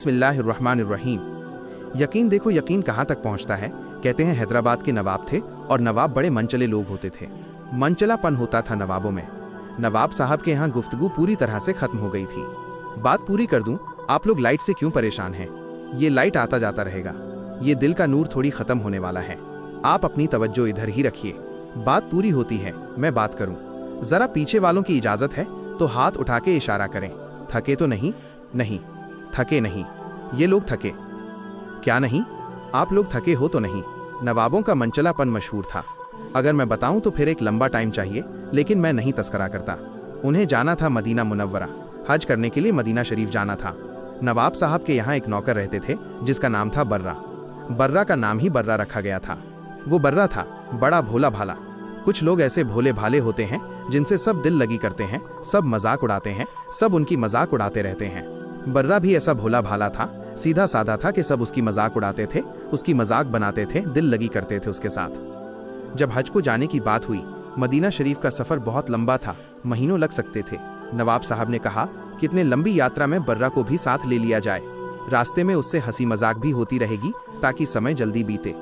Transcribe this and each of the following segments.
बिस्मिल्लाहिर्रहमानिर्रहीम। यकीन देखो यकीन कहाँ तक पहुँचता है। कहते हैं हैदराबाद के नवाब थे और नवाब बड़े मनचले लोग होते थे। मनचलापन होता था नवाबों में। नवाब साहब के यहाँ गुफ्तगू पूरी तरह से खत्म हो गई थी। बात पूरी कर दूं, आप लोग लाइट से क्यों परेशान हैं? ये लाइट आता जाता रहेगा। ये दिल का नूर थोड़ी खत्म होने वाला है। आप अपनी तवज्जो इधर ही रखिए। बात पूरी होती है, मैं बात करूं। जरा पीछे वालों की इजाजत है तो हाथ उठा के इशारा करें। थके तो नहीं? नहीं थके नहीं। ये लोग थके क्या नहीं? आप लोग थके हो तो नहीं? नवाबों का मनचलापन मशहूर था। अगर मैं बताऊं तो फिर एक लंबा टाइम चाहिए, लेकिन मैं नहीं तस्करा करता। उन्हें जाना था मदीना मुनव्वरा, हज करने के लिए मदीना शरीफ जाना था। नवाब साहब के यहाँ एक नौकर रहते थे जिसका नाम था बर्रा। बर्रा का नाम ही बर्रा रखा गया था। वो बर्रा था बड़ा भोला भाला। कुछ लोग ऐसे भोले भाले होते हैं जिनसे सब दिल लगी करते हैं, सब मजाक उड़ाते हैं, सब उनकी मजाक उड़ाते रहते हैं। बर्रा भी ऐसा भोला भाला था, सीधा साधा था कि सब उसकी मजाक उड़ाते थे, उसकी मजाक बनाते थे, दिल लगी करते थे उसके साथ। जब हज को जाने की बात हुई, मदीना शरीफ का सफर बहुत लंबा था, महीनों लग सकते थे। नवाब साहब ने कहा कि इतने लंबी यात्रा में बर्रा को भी साथ ले लिया जाए। रास्ते में उससे हंसी मजाक भी होती रहेगी ताकि समय जल्दी बीते।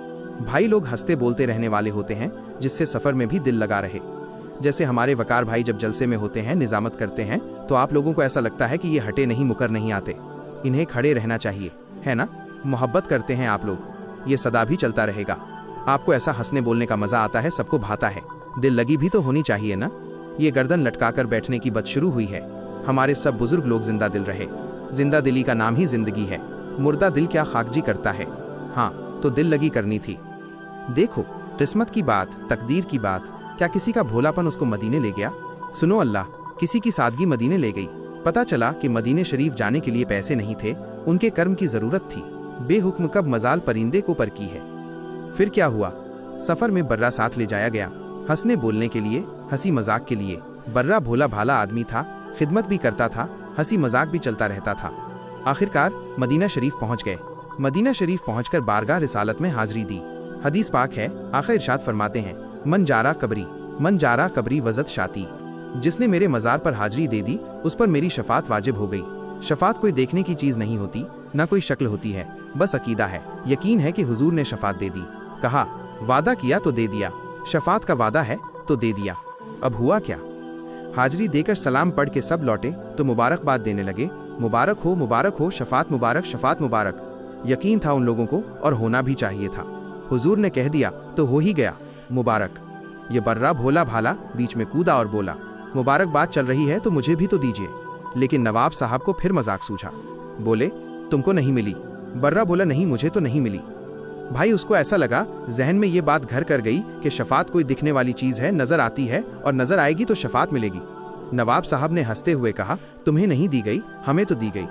भाई लोग हंसते बोलते रहने वाले होते हैं जिससे सफर में भी दिल लगा रहे। जैसे हमारे वकार भाई जब जलसे में होते हैं, निजामत करते हैं, तो आप लोगों को ऐसा लगता है कि ये हटे नहीं मुकर नहीं आते। इन्हें खड़े रहना चाहिए, है ना? मोहब्बत करते हैं आप लोग, ये सदा भी चलता रहेगा। आपको ऐसा हंसने बोलने का मजा आता है, सबको भाता है। दिल लगी भी तो होनी चाहिए ना। ये गर्दन लटकाकर बैठने की बद शुरू हुई है। हमारे सब बुजुर्ग लोग जिंदा दिल रहे। जिंदा दिली का नाम ही जिंदगी है। मुर्दा दिल क्या खाकजी करता है। हाँ, तो दिल लगी करनी थी। देखो, किस्मत की बात, तकदीर की बात, क्या किसी का भोलापन उसको मदीने ले गया? सुनो अल्लाह, किसी की सादगी मदीने ले गई। पता चला कि मदीने शरीफ जाने के लिए पैसे नहीं थे, उनके कर्म की जरूरत थी। बेहुक्म कब मजाल परिंदे को पर की है। फिर क्या हुआ? सफर में बर्रा साथ ले जाया गया, हंसने बोलने के लिए, हंसी मजाक के लिए। बर्रा भोला भाला आदमी था, खिदमत भी करता था, हंसी मजाक भी चलता रहता था। आखिरकार मदीना शरीफ पहुंच गए। मदीना शरीफ पहुंचकर बारगाह रिसालत में हाजिरी दी। हदीस पाक है, आखिर इरशाद फरमाते हैं, मन जारा कबरी वजत शाती। जिसने मेरे मजार पर हाजिरी दे दी उस पर मेरी शफात वाजिब हो गई। शफात कोई देखने की चीज नहीं होती, ना कोई शक्ल होती है, बस अकीदा है, यकीन है कि हुजूर ने शफात दे दी। कहा, वादा किया तो दे दिया, शफात का वादा है तो दे दिया। अब हुआ क्या? हाजिरी देकर सलाम पढ़ के सब लौटे तो मुबारकबाद देने लगे। मुबारक हो, शफात मुबारक। यकीन था उन लोगों को और होना भी चाहिए था। हुजूर ने कह दिया तो हो ही गया, मुबारक। ये बर्रा भोला भाला बीच में कूदा और बोला, मुबारकबाद चल रही है तो मुझे भी तो दीजिए। लेकिन नवाब साहब को फिर मजाक सूझा। बोले, तुमको नहीं मिली? बर्रा बोला, नहीं, मुझे तो नहीं मिली। भाई उसको ऐसा लगा, जहन में ये बात घर कर गई कि शफात कोई दिखने वाली चीज है, नजर आती है और नजर आएगी तो शफात मिलेगी। नवाब साहब ने हंसते हुए कहा, तुम्हें नहीं दी गई, हमें तो दी गई।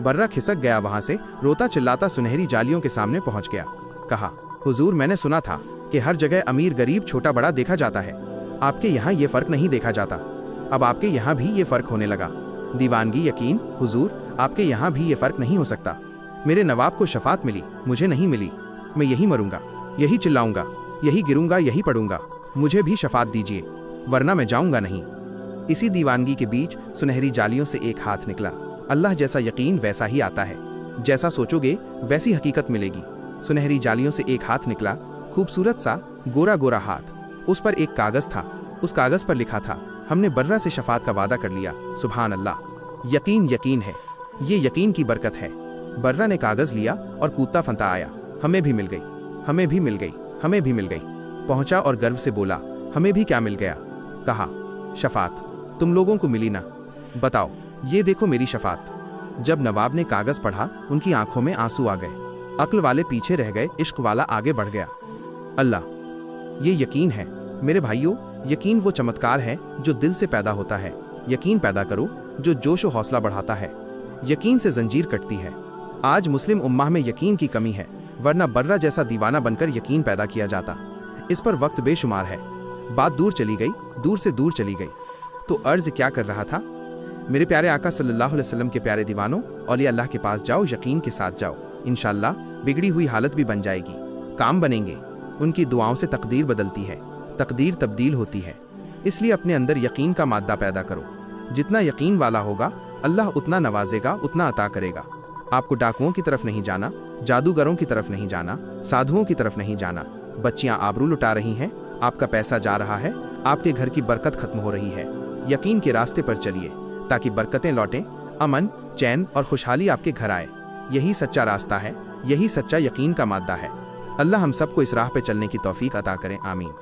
बर्रा खिसक गया वहां से, रोता चिल्लाता सुनहरी जालियों के सामने पहुंच गया। कहा, हुजूर, मैंने सुना था कि हर जगह अमीर गरीब छोटा बड़ा देखा जाता है, आपके यहाँ ये फर्क नहीं देखा जाता। अब आपके यहाँ भी ये फर्क होने लगा। दीवानगी यकीन हुजूर, आपके यहाँ भी ये फर्क नहीं हो सकता। मेरे नवाब को शफात मिली, मुझे नहीं मिली। मैं यही मरूंगा, यही चिल्लाऊंगा, यही गिरूंगा, यही पड़ूंगा। मुझे भी शफात दीजिए, वरना मैं जाऊंगा नहीं। इसी दीवानगी के बीच सुनहरी जालियों से एक हाथ निकला। अल्लाह जैसा यकीन वैसा ही आता है, जैसा सोचोगे वैसी हकीकत मिलेगी। सुनहरी जालियों से एक हाथ निकला, खूबसूरत सा गोरा गोरा हाथ। उस पर एक कागज था, उस कागज पर लिखा था, हमने बर्रा से शफात का वादा कर लिया। सुभान अल्लाह, यकीन है, ये यकीन की बरकत है। बर्रा ने कागज लिया और कूदता फंता आया, हमें भी मिल गई। पहुंचा और गर्व से बोला, हमें भी क्या मिल गया? कहा, शफात। तुम लोगों को मिली ना? बताओ, ये देखो मेरी शफात। जब नवाब ने कागज पढ़ा, उनकी आंखों में आंसू आ गए। अक्ल वाले पीछे रह गए, इश्क वाला आगे बढ़ गया। अल्लाह, ये यकीन है मेरे भाइयों। यकीन वो चमत्कार है जो दिल से पैदा होता है। यकीन पैदा करो जो जोश और हौसला बढ़ाता है। यकीन से जंजीर कटती है। आज मुस्लिम उम्माह में यकीन की कमी है, वरना बर्रा जैसा दीवाना बनकर यकीन पैदा किया जाता। इस पर वक्त बेशुमार है। बात दूर चली गई, दूर से दूर चली गई। तो अर्ज क्या कर रहा था? मेरे प्यारे आका सल्लल्लाहु अलैहि वसल्लम के प्यारे दीवानों, औलिया अल्लाह के पास जाओ, यकीन के साथ जाओ। इंशाअल्लाह बिगड़ी हुई हालत भी बन जाएगी, काम बनेंगे। उनकी दुआओं से तकदीर बदलती है, तकदीर तब्दील होती है। इसलिए अपने अंदर यकीन का मादा पैदा करो। जितना यकीन वाला होगा, अल्लाह उतना नवाजेगा, उतना अता करेगा। आपको डाकुओं की तरफ नहीं जाना, जादूगरों की तरफ नहीं जाना, साधुओं की तरफ नहीं जाना। बच्चियां आबरू लुटा रही हैं, आपका पैसा जा रहा है, आपके घर की बरकत खत्म हो रही है। यकीन के रास्ते पर चलिए ताकि बरकतें लौटें, अमन, चैन और खुशहाली आपके घर आए। यही सच्चा रास्ता है, यही सच्चा यकीन का मादा है। अल्लाह हम सबको इस राह पे चलने की तौफीक अता करें, आमीन।